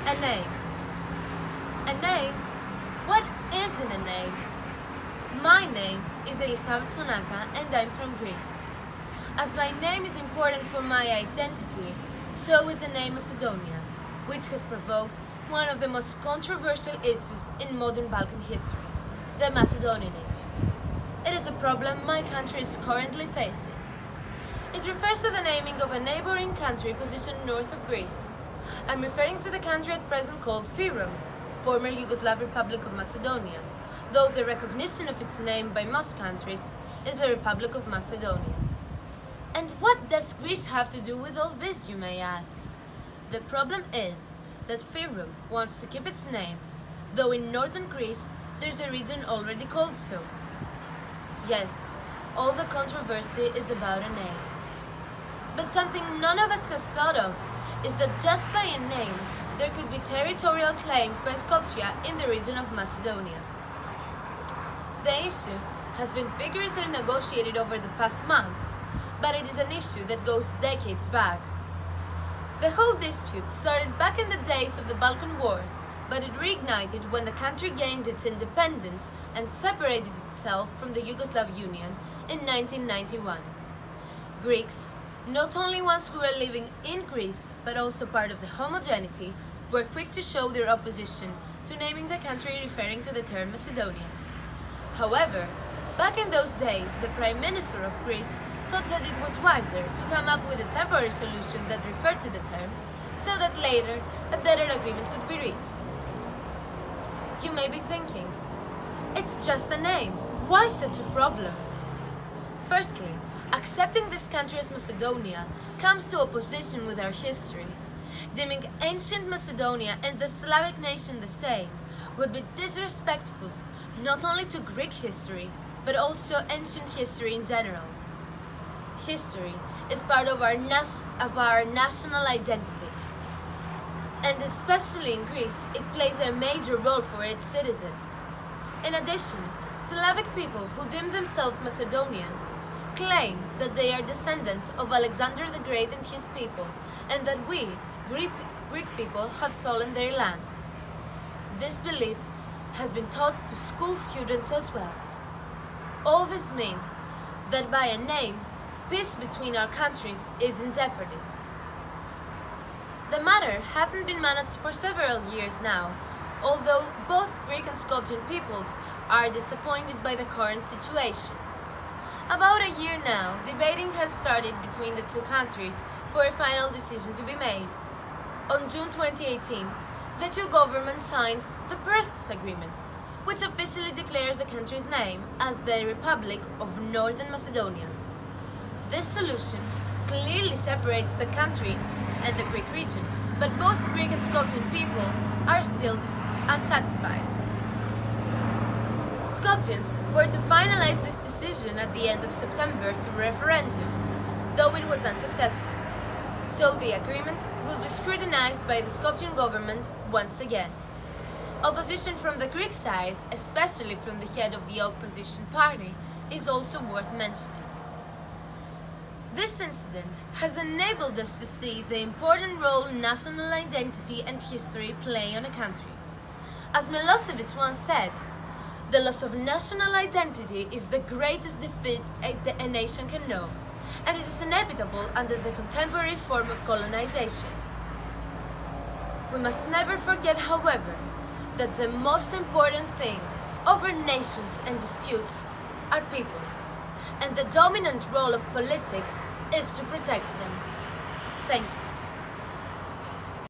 A name. A name? What isn't a name? My name is Tsonaka and I'm from Greece. As my name is important for my identity, so is the name Macedonia, which has provoked one of the most controversial issues in modern Balkan history, the Macedonian issue. It is a problem my country is currently facing. It refers to the naming of a neighboring country positioned north of Greece. I'm referring to the country at present called Fyrom, former Yugoslav Republic of Macedonia, though the recognition of its name by most countries is the Republic of Macedonia. And what does Greece have to do with all this, you may ask? The problem is that Fyrom wants to keep its name, though in northern Greece there's a region already called so. Yes, all the controversy is about a name. But something none of us has thought of is that just by a name, there could be territorial claims by Skopje in the region of Macedonia. The issue has been vigorously negotiated over the past months, but it is an issue that goes decades back. The whole dispute started back in the days of the Balkan Wars, but it reignited when the country gained its independence and separated itself from the Yugoslav Union in 1991. Greeks, not only ones who were living in Greece, but also part of the homogeneity, were quick to show their opposition to naming the country referring to the term Macedonia. However, back in those days, the Prime Minister of Greece thought that it was wiser to come up with a temporary solution that referred to the term, so that later a better agreement could be reached. You may be thinking, it's just a name, why such a problem? Firstly, accepting this country as Macedonia comes to opposition with our history. Deeming ancient Macedonia and the Slavic nation the same would be disrespectful not only to Greek history, but also ancient history in general. History is part of our national identity, and especially in Greece, it plays a major role for its citizens. In addition, Slavic people who deem themselves Macedonians claim that they are descendants of Alexander the Great and his people, and that we, Greek people, have stolen their land. This belief has been taught to school students as well. All this means that by a name, peace between our countries is in jeopardy. The matter hasn't been managed for several years now, although both Greek and Skopjean peoples are disappointed by the current situation. About a year now, debating has started between the two countries for a final decision to be made. On June 2018, the two governments signed the Prespa Agreement, which officially declares the country's name as the Republic of Northern Macedonia. This solution clearly separates the country and the Greek region, but both Greek and Skopjean people are still unsatisfied. Skopjeans were to finalize this decision at the end of September through referendum, though it was unsuccessful. So the agreement will be scrutinized by the Skopjean government once again. Opposition from the Greek side, especially from the head of the opposition party, is also worth mentioning. This incident has enabled us to see the important role national identity and history play on a country. As Milosevic once said, the loss of national identity is the greatest defeat a nation can know, and it is inevitable under the contemporary form of colonization. We must never forget, however, that the most important thing over nations and disputes are people, and the dominant role of politics is to protect them. Thank you.